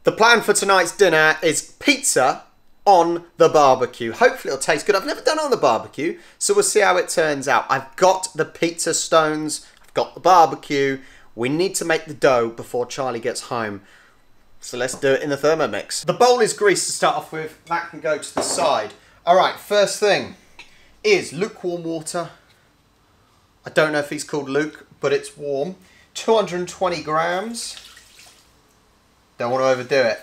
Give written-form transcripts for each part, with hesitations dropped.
The plan for tonight's dinner is pizza on the barbecue. Hopefully it'll taste good. I've never done it on the barbecue, so we'll see how it turns out. I've got the pizza stones, I've got the barbecue. We need to make the dough before Charlie gets home. So let's do it in the Thermomix. The bowl is greased to start off with. That can go to the side. Alright, first thing is lukewarm water. I don't know if he's called Luke, but it's warm. 220 grams. Don't want to overdo it.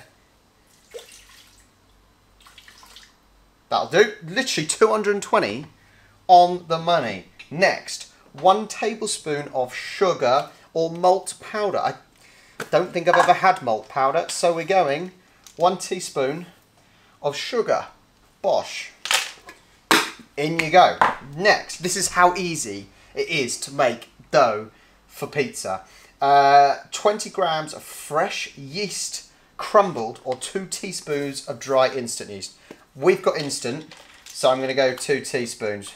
That'll do. Literally 220 on the money. Next, 1 tablespoon of sugar or malt powder. I don't think I've ever had malt powder, so we're going 1 teaspoon of sugar. Bosh. In you go. Next, this is how easy it is to make dough for pizza. 20 grams of fresh yeast crumbled or 2 teaspoons of dry instant yeast. We've got instant, so I'm going to go 2 teaspoons.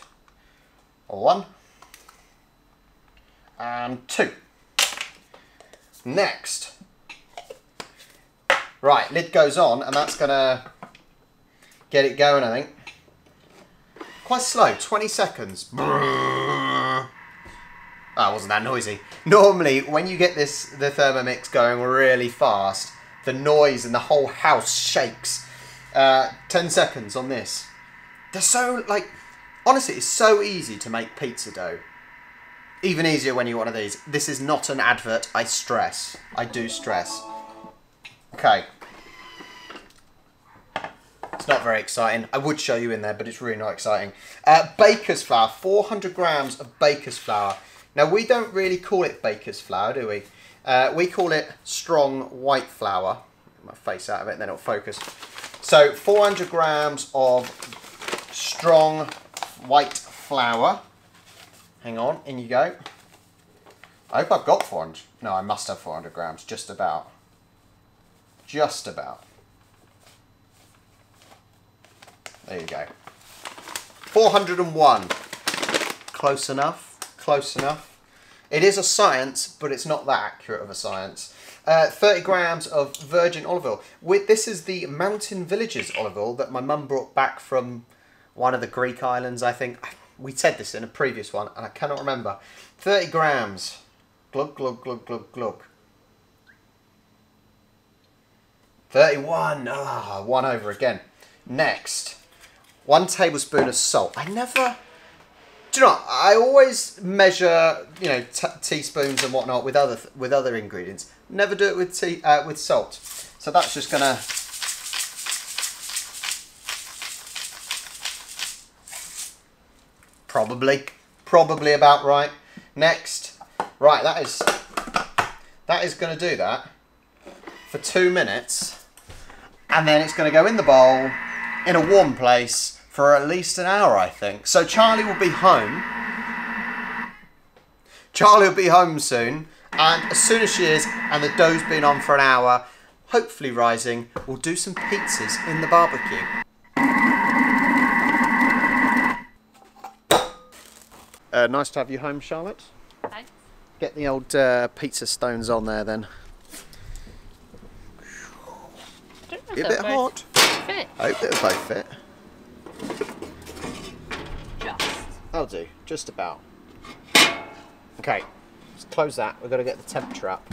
1 and 2. Next. Right, lid goes on and that's going to get it going, I think. Quite slow, 20 seconds. That wasn't that noisy. Normally, when you get the Thermomix going really fast, the noise in the whole house shakes. 10 seconds on this. They're so, like, honestly, it's so easy to make pizza dough. Even easier when you want one of these. This is not an advert, I stress. I do stress. Okay. It's not very exciting. I would show you in there, but it's really not exciting. Baker's flour, 400 grams of baker's flour. Now, we don't really call it baker's flour, do we? We call it strong white flour. Get my face out of it and then it'll focus. So, 400 grams of strong white flour. Hang on, in you go. I hope I've got 400. No, I must have 400 grams, just about. Just about. There you go. 401. Close enough. Close enough. It is a science, but it's not that accurate of a science. 30 grams of virgin olive oil. This is the Mountain Villages olive oil that my mum brought back from one of the Greek islands, I think. We said this in a previous one, and I cannot remember. 30 grams. Glug, glug, glug, glug, glug. 31. Ah, 1 over again. Next, 1 tablespoon of salt. Do you know what? I always measure, you know, teaspoons and whatnot with other ingredients. Never do it with salt. So that's just gonna. Probably about right. Next, right, that is going to do that for 2 minutes, and then it's going to go in the bowl in a warm place for at least an hour, I think. So Charlie will be home. Charlie will be home soon, and as soon as she is, and the dough's been on for an hour, hopefully rising, we'll do some pizzas in the barbecue. Nice to have you home, Charlotte. Thanks. Get the old pizza stones on there then. A bit hot. Fit. I hope they'll both fit. Just. That'll do, just about. Okay, let's close that. We've got to get the temperature up.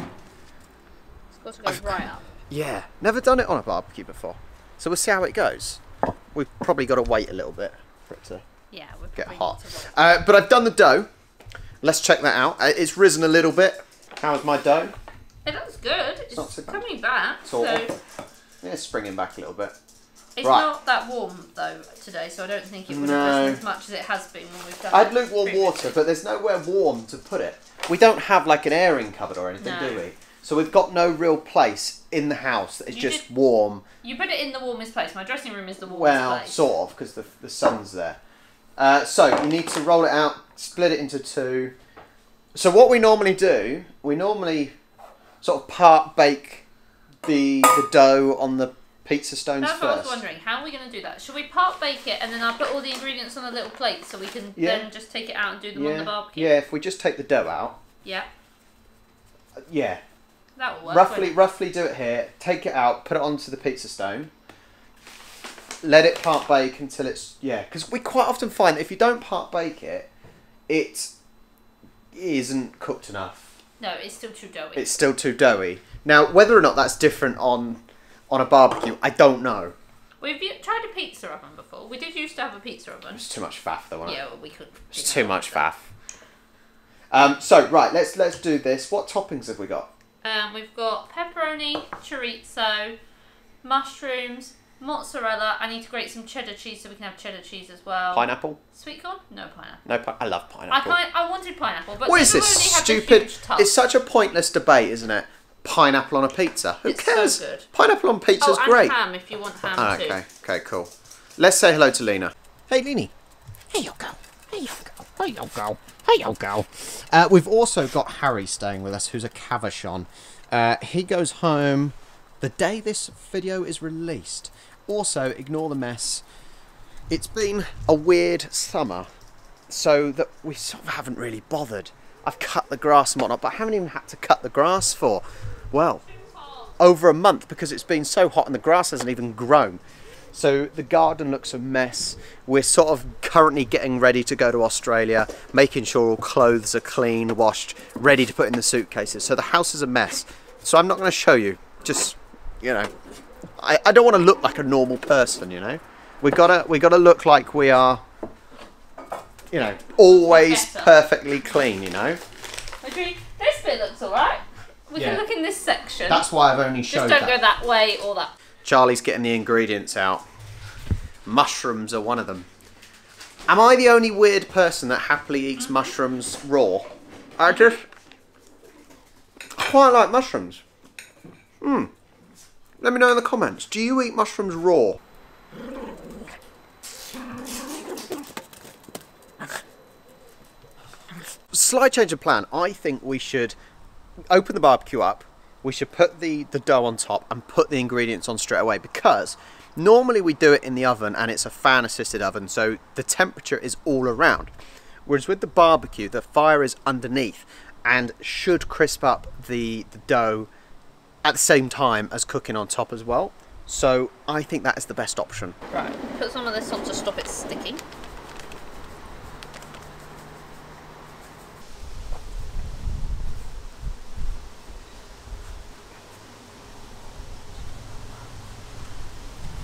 It's got to go right up. Yeah, never done it on a barbecue before. So we'll see how it goes. We've probably got to wait a little bit for it to get hot. But I've done the dough. Let's check that out. It's risen a little bit. How's my dough? It looks good. It's not too bad. coming back. Sort so of. Yeah, it's springing back a little bit. it's not that warm though today, so I don't think it would have risen as much as it has been when we've done it. I had lukewarm water, but there's nowhere warm to put it. We don't have like an airing cupboard or anything, do we? So we've got no real place in the house that is just warm. You put it in the warmest place. My dressing room is the warmest well, place. Sort of, because the sun's there. So you need to roll it out, split it into 2. So what we normally do, we normally sort of part bake the dough on the pizza stones That's first. what I was wondering. How are we going to do that? Should we part bake it and then I'll put all the ingredients on a little plate so we can then just take it out and do them on the barbecue? Yeah, if we just take the dough out. Yeah. Yeah. That will work. Roughly do it here. Take it out, put it onto the pizza stone. Let it part bake until it's because we quite often find that if you don't part bake it, it isn't cooked enough. No, it's still too doughy. It's still too doughy. Now, whether or not that's different on a barbecue, I don't know. We've tried a pizza oven before. We did used to have a pizza oven. It's too much faff, though, wasn't it? Yeah, well, we could. It's too much faff. So right, let's do this. What toppings have we got? We've got pepperoni, chorizo, mushrooms, mozzarella. I need to grate some cheddar cheese so we can have cheddar cheese as well. Pineapple? Sweet corn? No pineapple. No, I love pineapple. I wanted pineapple, but what is this stupid? It's such a pointless debate, isn't it? Pineapple on a pizza. Who cares? So good. Pineapple on pizza is great. Ham if you want ham too. Okay, cool. Let's say hello to Lena. Hey, Leanie. Here you go. Here you go. Here you go. Here you go. We've also got Harry staying with us, who's a Cavachon. He goes home the day this video is released. Also, ignore the mess. It's been a weird summer, so that we sort of haven't really bothered. I've cut the grass and whatnot, but I haven't even had to cut the grass for, well, over a month because it's been so hot and the grass hasn't even grown. So the garden looks a mess. We're sort of currently getting ready to go to Australia, making sure all clothes are clean, washed, ready to put in the suitcases. So the house is a mess. So I'm not going to show you. Just, you know, I don't want to look like a normal person, you know. We gotta look like we are, you know, always perfectly clean, you know. Agreed. This bit looks alright. We can look in this section. That's why I've only showed Just don't go that way or that. Charlie's getting the ingredients out. Mushrooms are one of them. Am I the only weird person that happily eats mushrooms raw? I quite like mushrooms. Let me know in the comments. Do you eat mushrooms raw? Slight change of plan. I think we should open the barbecue up. We should put the dough on top and put the ingredients on straight away, because normally we do it in the oven and it's a fan assisted oven, so the temperature is all around. Whereas with the barbecue, the fire is underneath and should crisp up the dough at the same time as cooking on top as well. So I think that is the best option. Right, put some of this on to stop it sticking.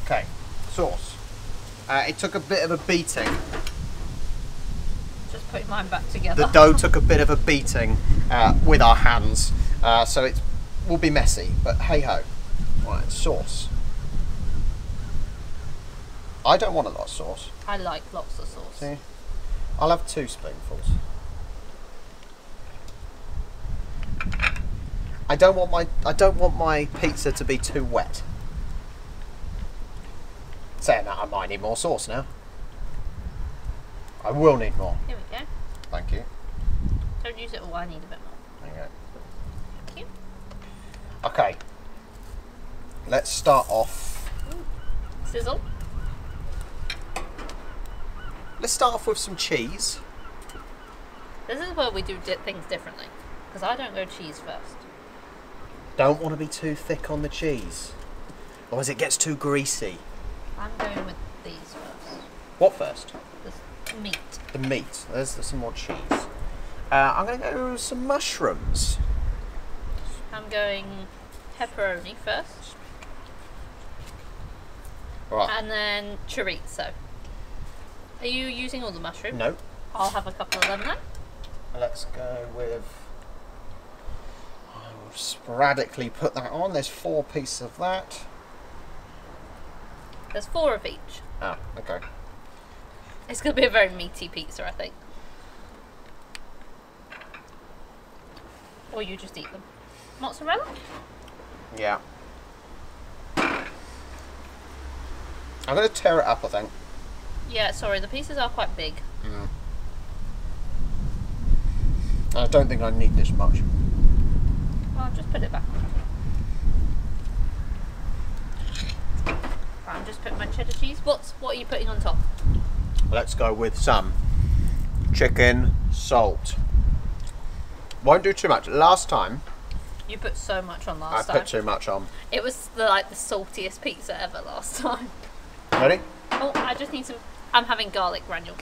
Okay, sauce. It took a bit of a beating. Just putting mine back together. The dough took a bit of a beating with our hands, so it will be messy, but hey ho. Right, sauce. I don't want a lot of sauce. I like lots of sauce. See? I'll have 2 spoonfuls. I don't want my pizza to be too wet. Saying that, I might need more sauce now. I will need more. Here we go. Thank you. Don't use it all, I need a bit more. There you go. Thank you. Okay. Let's start off. Sizzle. Let's start off with some cheese. This is where we do things differently, because I don't go cheese first. Don't want to be too thick on the cheese, otherwise it gets too greasy. I'm going with these first. What first? The meat. The meat. There's some more cheese. I'm going to go with some mushrooms. I'm going pepperoni first. Right. And then chorizo. Are you using all the mushrooms? No. I'll have a couple of them then. Let's go with... I will sporadically put that on. There's 4 pieces of that. There's 4 of each. Ah, okay. It's going to be a very meaty pizza, I think. Or you just eat them. Mozzarella? Yeah. I'm going to tear it up, I think. Yeah, sorry, the pieces are quite big. I don't think I need this much. Well, I'll just put it back. I'm just putting my cheddar cheese. What are you putting on top? Let's go with some chicken salt. Won't do too much. Last time You put so much on I last time. put too much on. It was the saltiest pizza ever last time. Ready? Oh, I just need some. I'm having garlic granules.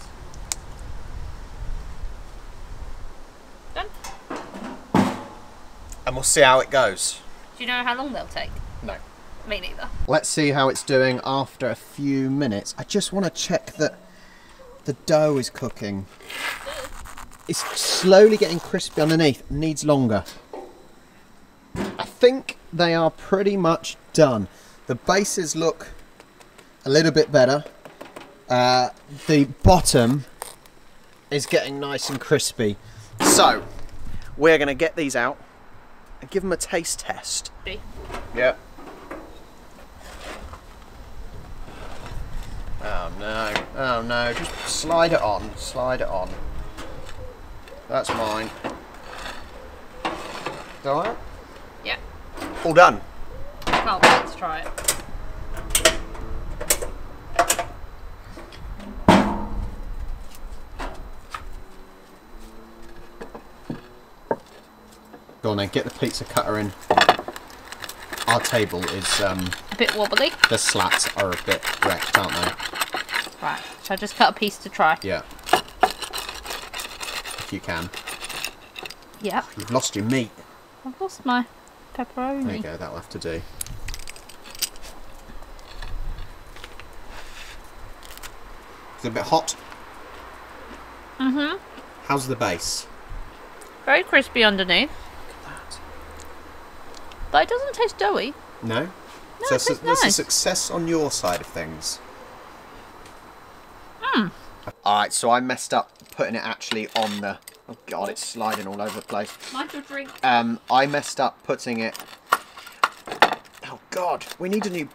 Done. And we'll see how it goes. Do you know how long they'll take? No. Me neither. Let's see how it's doing after a few minutes. I just want to check that the dough is cooking. It's slowly getting crispy underneath. Needs longer. I think they are pretty much done. The bases look a little bit better. The bottom is getting nice and crispy. So, we're going to get these out and give them a taste test. Yep. Oh no, oh no, just slide it on, slide it on. That's mine. Alright? Yeah. All done. Can't wait to try it. Go on then, get the pizza cutter in. Our table is, A bit wobbly. the slats are a bit wrecked, aren't they? Right. Shall I just cut a piece to try? Yeah. If you can. Yep. You've lost your meat. I've lost my pepperoni. There you go, that'll have to do. Is it a bit hot? Mm-hmm. How's the base? Very crispy underneath. Look at that. But it doesn't taste doughy. No? No, So it tastes that's a nice. success on your side of things. Mm. Alright, so I messed up putting it actually on the... Oh god, it's sliding all over the place. Mind your drink. I messed up putting it... Oh god, we need a new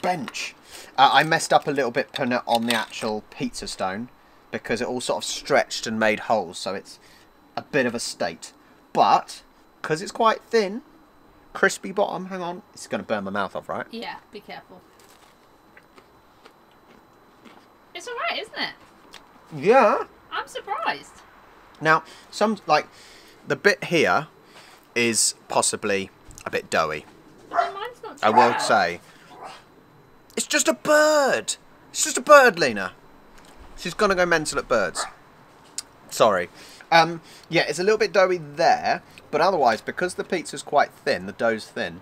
bench. I messed up a little bit putting it on the actual pizza stone because it all sort of stretched and made holes, so it's a bit of a state. But, because it's quite thin, crispy bottom, hang on, it's going to burn my mouth off, right? Yeah, be careful. It's alright, isn't it? Yeah. I'm surprised. Now, the bit here is possibly a bit doughy. But then mine's not too I will bad. say. It's just a bird. It's just a bird, Lena. She's going to go mental at birds. Sorry. Yeah, it's a little bit doughy there, but otherwise, because the pizza's quite thin, the dough's thin,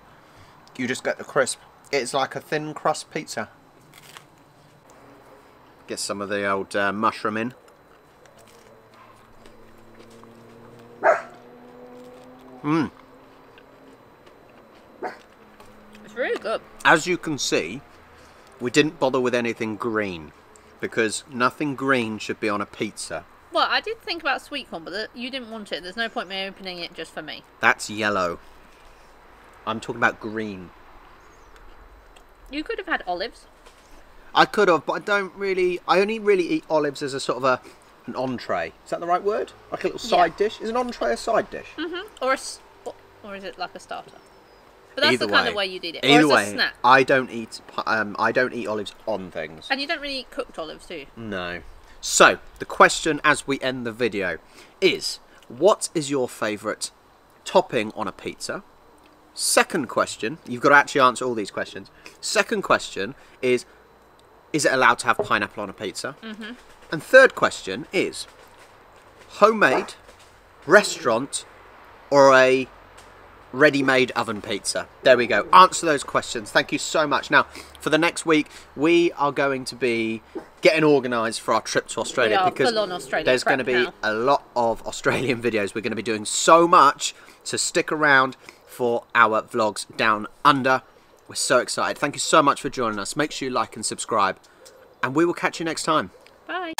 you just get the crisp. It's like a thin crust pizza. Get some of the old mushroom in. Mmm. It's really good. As you can see, we didn't bother with anything green because nothing green should be on a pizza. Well, I did think about sweet corn, but you didn't want it. There's no point me opening it just for me. That's yellow. I'm talking about green. You could have had olives. I could have, but I only really eat olives as a sort of an entree. Is that the right word? Like a little side dish? Is an entree a side dish? Mm-hmm. Or is it like a starter? But that's Either the kind way. of way you'd eat it. Either or as way, a snack. I don't eat olives on things. And you don't really eat cooked olives, do you? No. So, the question as we end the video is, what is your favourite topping on a pizza? Second question, you've got to actually answer all these questions. Second question is it allowed to have pineapple on a pizza? Mm-hmm. And third question is, homemade, restaurant, or a ready-made oven pizza? There we go. Answer those questions. Thank you so much. Now, for the next week, we are going to be getting organised for our trip to Australia. We are because full on Australia there's going to prep be now. a lot of Australian videos. We're going to be doing so much, so stick around for our vlogs down under. We're so excited. Thank you so much for joining us. Make sure you like and subscribe, and we will catch you next time. Bye.